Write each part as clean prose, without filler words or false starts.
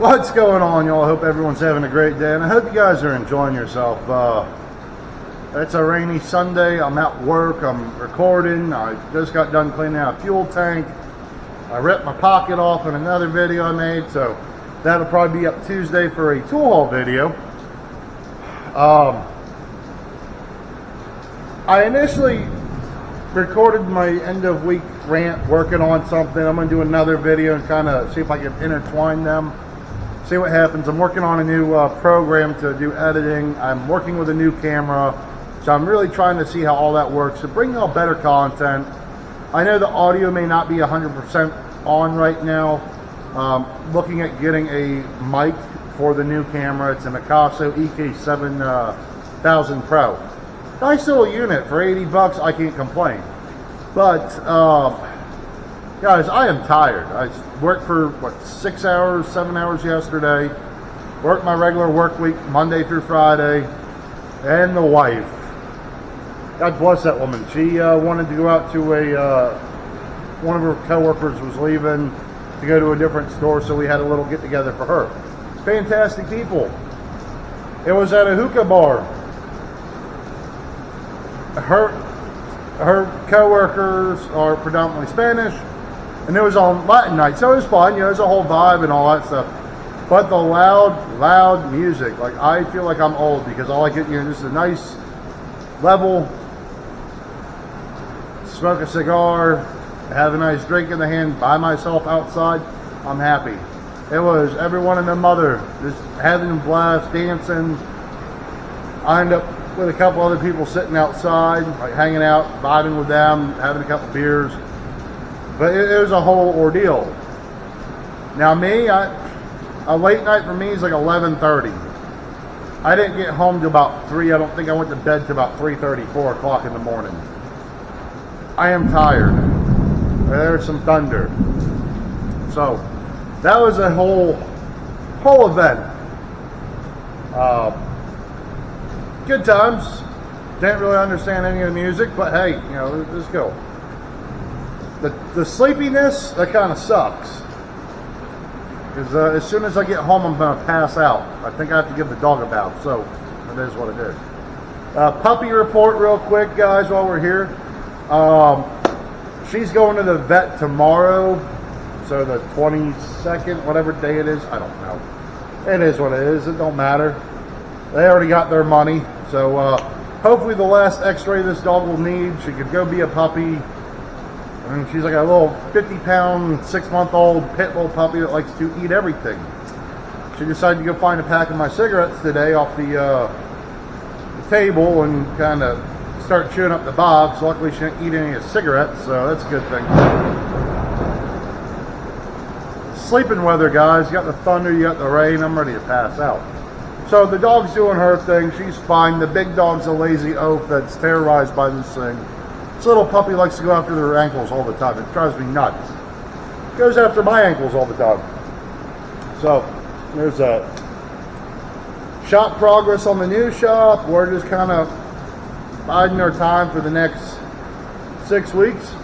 What's going on, y'all? I hope everyone's having a great day, and I hope you guys are enjoying yourself. It's a rainy Sunday. I'm at work. I'm recording. I just got done cleaning out a fuel tank. I ripped my pocket off in another video I made, so that'll probably be up Tuesday for a tool haul video. I initially recorded my end of week rant working on something. I'm going to do another video and kind of see if I can intertwine them, see what happens. I'm working on a new program to do editing. I'm working with a new camera, so I'm really trying to see how all that works to bring y'all better content. I know the audio may not be 100% on right now. Looking at getting a mic for the new camera. It's an Akaso EK7000 Pro. Nice little unit for 80 bucks. I can't complain. But guys, I am tired. I worked for what, 6 hours, 7 hours yesterday. Worked my regular work week Monday through Friday. And the wife, God bless that woman. She wanted to go out to a one of her coworkers was leaving to go to a different store, so we had a little get together for her. Fantastic people. It was at a hookah bar. Her co-workers are predominantly Spanish, and it was on Latin night, so it was fun. You know, there's a whole vibe and all that stuff. But the loud music, like, I feel like I'm old because all I get, you know, just a nice level, smoke a cigar, have a nice drink in the hand by myself outside. I'm happy. It was everyone and their mother just having a blast, dancing. I ended up with a couple other people sitting outside, like hanging out, vibing with them, having a couple beers. But it was a whole ordeal. Now me, a late night for me is like 11:30. I didn't get home till about 3. I don't think I went to bed till about 3:30, 4 o'clock in the morning. I am tired. There's some thunder. So that was a whole event. Good times. Didn't really understand any of the music, but hey, you know, let's go. The sleepiness, that kind of sucks. Because as soon as I get home, I'm going to pass out. I think I have to give the dog a bath, so it is what it is. Puppy report real quick, guys, while we're here. She's going to the vet tomorrow, so the 22nd, whatever day it is, I don't know. It is what it is. It don't matter. They already got their money, so hopefully the last x-ray this dog will need, she could go be a puppy. I mean, she's like a little 50-pound, 6-month-old pit bull puppy that likes to eat everything. She decided to go find a pack of my cigarettes today off the table and kind of start chewing up the box. Luckily, she didn't eat any of the cigarettes, so that's a good thing. Sleeping weather, guys. You got the thunder, you got the rain. I'm ready to pass out. So the dog's doing her thing. She's fine. The big dog's a lazy oaf that's terrorized by this thing. This little puppy likes to go after their ankles all the time. It drives me nuts. Goes after my ankles all the time. So there's a shop progress on the new shop. We're just kind of biding our time for the next 6 weeks.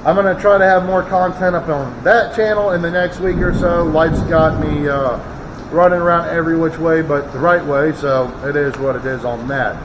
I'm going to try to have more content up on that channel in the next week or so. Life's got me running around every which way but the right way, so it is what it is on that.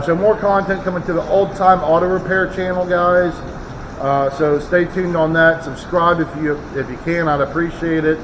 So more content coming to the Old Time Auto Repair channel, guys. So stay tuned on that. Subscribe if you can. I'd appreciate it.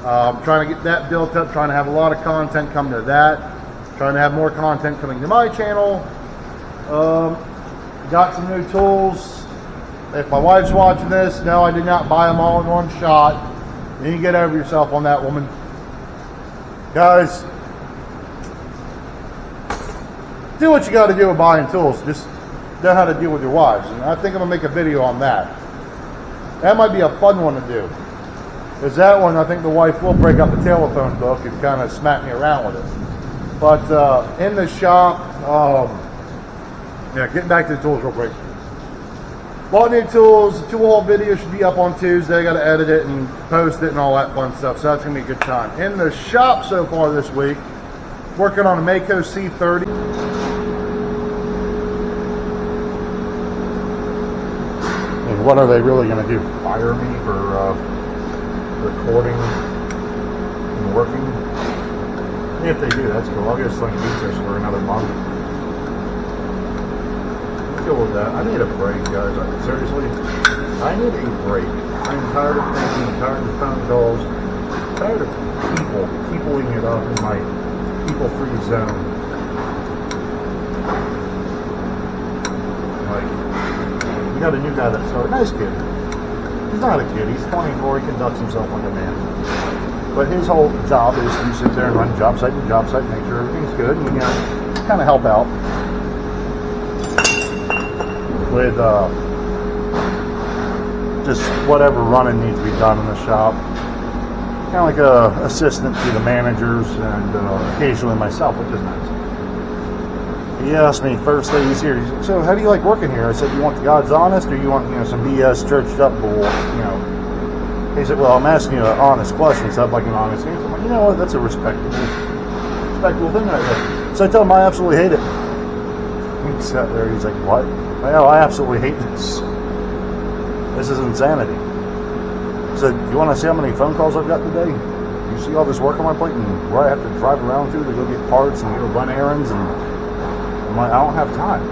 Trying to get that built up. Trying to have a lot of content come to that. Trying to have more content coming to my channel. Got some new tools. If my wife's watching this, no, I did not buy them all in one shot. You can get over yourself on that, woman. Guys, do what you got to do with buying tools. Just know how to deal with your wives. And I think I'm going to make a video on that. That might be a fun one to do. Because that one, I think the wife will break up the telephone book and kind of smack me around with it. But in the shop, yeah, getting back to the tools real quick. Bought new tools. The tool haul video should be up on Tuesday. I got to edit it and post it and all that fun stuff. So that's going to be a good time. In the shop so far this week, working on a Mako C30. And what are they really going to do? Fire me for recording and working. If they do, that's cool. I'll get sling pizzas for another month. I'm cool with that. I need a break, guys. Seriously, I need a break. I'm tired of thinking, I'm tired of phone calls, I'm tired of peopling it up in my people-free zone. Like, we got a new guy that started. Nice kid. He's not a kid. He's 24. He conducts himself like a man. But his whole job is to sit there and run job site to job site, make sure everything's good, and, you know, kind of help out with just whatever running needs to be done in the shop. Kind of like a assistant to the managers and occasionally myself, which is nice. He asked me first day he's here, he said, so how do you like working here? I said, you want the God's honest, or you want, you know, some BS churched up bull, you know? He said, well, I'm asking you an honest question, so I'd like an honest answer. I'm like, you know what, that's a respectable thing right there. So I told him I absolutely hate it. He sat there, he's like, what? Well, I absolutely hate this. This is insanity. He said, you want to see how many phone calls I've got today? You see all this work on my plate and where I have to drive around to go get parts and go run errands, and I'm like, I don't have time.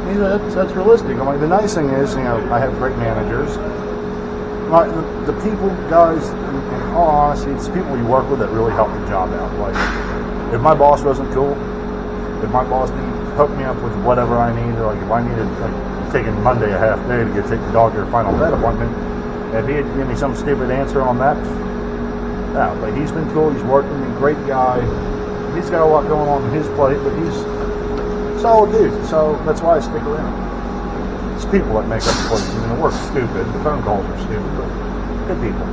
He said, that's realistic. I'm like, the nice thing is, you know, I have great managers. Like, the people, guys, in all honesty, it's the people you work with that really help the job out. Like, if my boss wasn't cool, if my boss didn't hook me up with whatever I need, or like if I needed, like, taking Monday a half day to take the dog to her final vet appointment, if he had given me some stupid answer on that, yeah, but he's been cool, he's working, he's a great guy, he's got a lot going on his plate, but he's a solid dude, so that's why I stick around. It's people that make up the place. I mean, the work's stupid, the phone calls are stupid, but good people.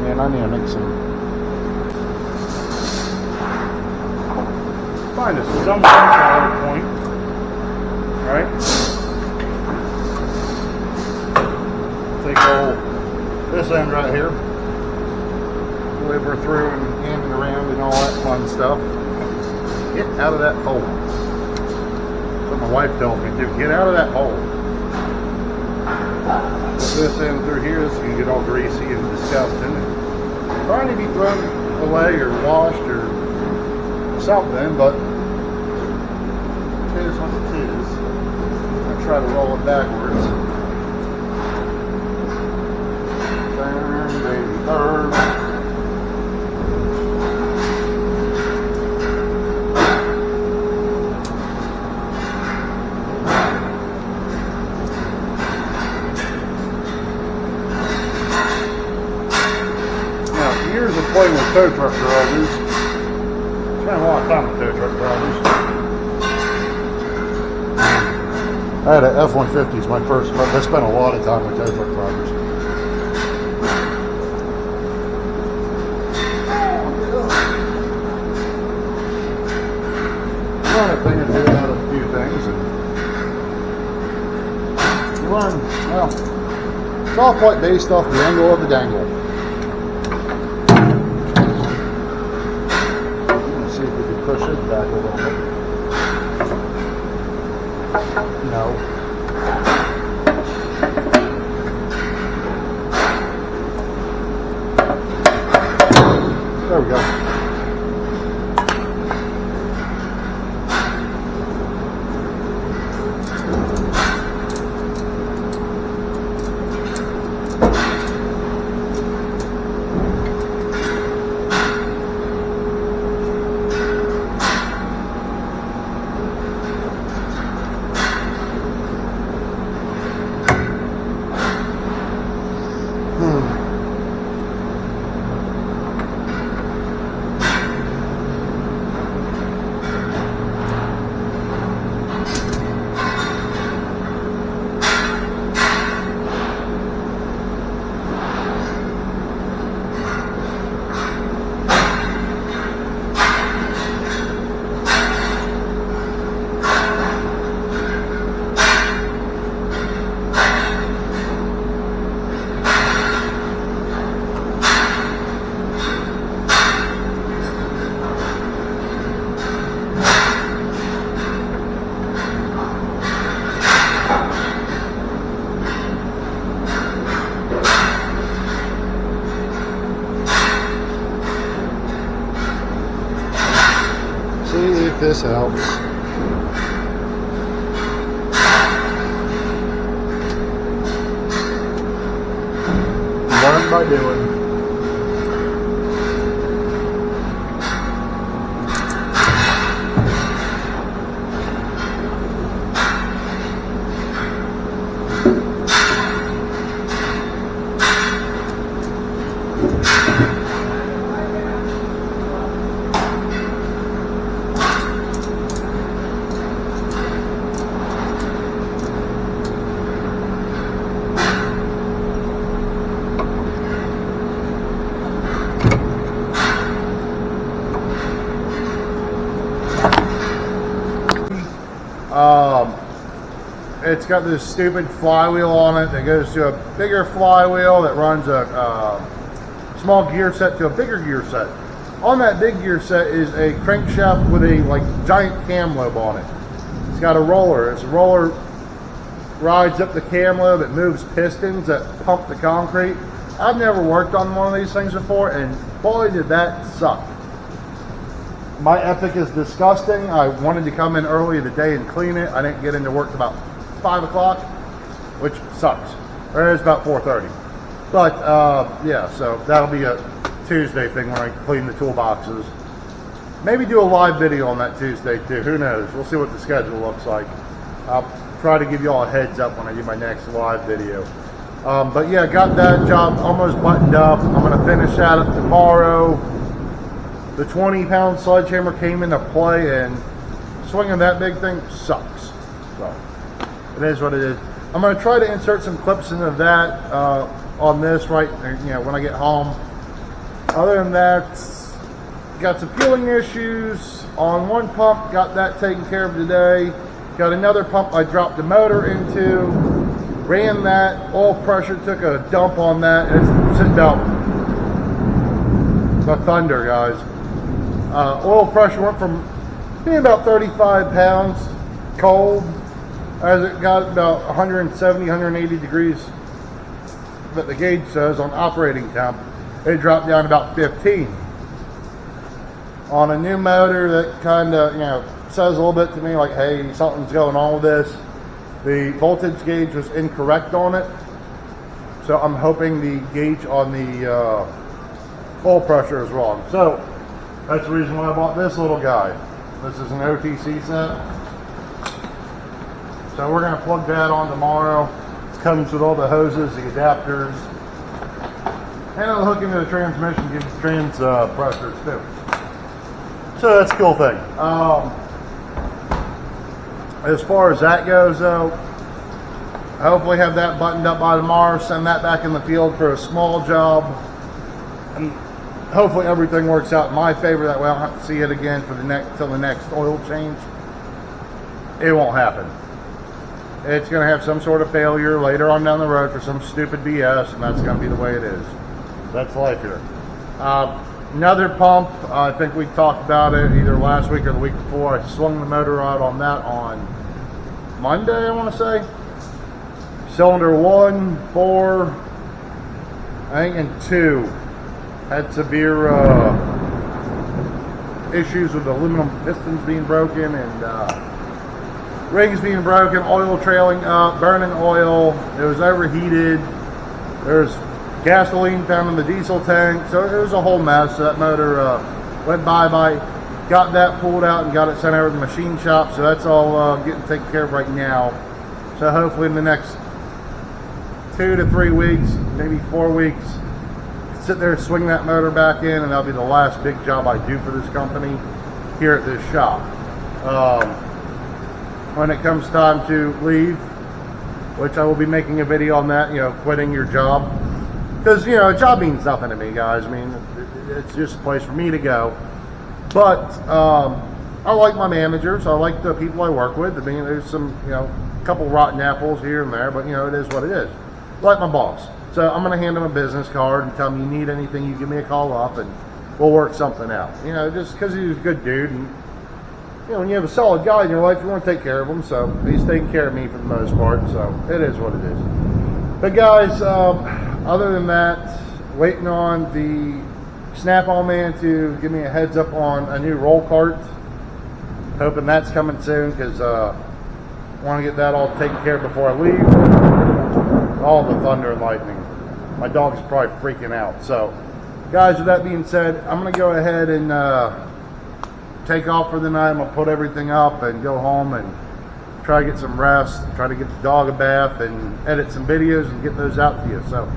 And I need to make some, find us some point, right? Take this end right here, deliver through and in and around and all that fun stuff. Get out of that hole. That's what my wife tells me to. Get out of that hole. Put this end through here, this can get all greasy and disgusting. And trying to be thrown away or washed or something, but it is what it is. I try to roll it backwards. Turn, baby, turn. Now, years of playing with tow truck drivers. Spent a lot of time with tow truck drivers. I had an F-150 as my first, but I spent a lot of time with tow truck drivers. Learn a thing or two out of a few things, and you learn, well, it's all quite based off the angle of the dangle. Let's see if we can push it back a little bit. No. There we go. this out. Learn by doing. It's got this stupid flywheel on it that goes to a bigger flywheel that runs a small gear set to a bigger gear set. On that big gear set is a crankshaft with a giant cam lobe on it. It's got a roller. It's a roller rides up the cam lobe. It moves pistons that pump the concrete. I've never worked on one of these things before, and boy did that suck. My Epic is disgusting. I wanted to come in early today and clean it. I didn't get into work about 5 o'clock, which sucks. Or it's about 4:30. But yeah, so that'll be a Tuesday thing when I clean the toolboxes. Maybe do a live video on that Tuesday too. Who knows? We'll see what the schedule looks like. I'll try to give you all a heads up when I do my next live video. But yeah, got that job almost buttoned up. I'm going to finish that up tomorrow. The 20-pound sledgehammer came into play, and swinging that big thing sucks. So it is what it is. I'm going to try to insert some clips into that on this when I get home. Other than that, got some fueling issues on one pump. Got that taken care of today. Got another pump I dropped the motor into. Ran that. Oil pressure took a dump on that. It's sitting out the thunder, guys. Oil pressure went from being about 35 pounds cold as it got about 170, 180 degrees that the gauge says on operating temp. It dropped down about 15. On a new motor that kind of, says a little bit to me like, hey, something's going on with this. The voltage gauge was incorrect on it. So I'm hoping the gauge on the oil pressure is wrong. So that's the reason why I bought this little guy. This is an OTC set. So we're going to plug that on tomorrow. It comes with all the hoses, the adapters. And it'll hook into the transmission, give you trans pressures too. So that's a cool thing. As far as that goes though, hopefully have that buttoned up by tomorrow, send that back in the field for a small job. And hopefully everything works out in my favor. That way I don't have to see it again for till the next oil change. It won't happen. It's going to have some sort of failure later on down the road for some stupid BS, and that's going to be the way it is. That's life here. Another pump, I think we talked about it either last week or the week before. I swung the motor out on that on Monday, I want to say. Cylinder 1, 4, I think, and 2 had severe issues with aluminum pistons being broken and rings being broken, oil trailing up, burning oil. It was overheated. There's gasoline found in the diesel tank, so it was a whole mess. So that motor went bye-bye. Got that pulled out and got it sent over to the machine shop, so that's all getting taken care of right now. So hopefully in the next 2 to 3 weeks, maybe 4 weeks, sit there, swing that motor back in, and that'll be the last big job I do for this company here at this shop. When it comes time to leave, which I will be making a video on that, quitting your job. Because, a job means nothing to me, guys. I mean, it's just a place for me to go. But I like my managers. I like the people I work with. I mean, there's some, couple rotten apples here and there, but, it is what it is. I like my boss. So I'm going to hand him a business card and tell him, you need anything, you give me a call up, and we'll work something out. Just because he's a good dude. And, when you have a solid guy in your life, you want to take care of him. So he's taking care of me for the most part. So it is what it is. But, guys, other than that, waiting on the Snap-on man to give me a heads up on a new roll cart. Hoping that's coming soon, because I want to get that all taken care of before I leave. All the thunder and lightning. My dog's probably freaking out. So, guys, with that being said, I'm going to go ahead and take off for the night. I'm going to put everything up and go home and try to get some rest, try to get the dog a bath, and edit some videos and get those out to you. So,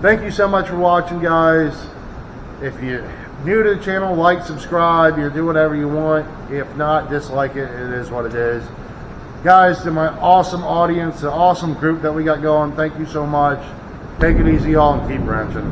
thank you so much for watching, guys. If you're new to the channel, like, subscribe, you do whatever you want. If not, dislike it. It is what it is. Guys, to my awesome audience, the awesome group that we got going, thank you so much. Take it easy, y'all, and keep ranching.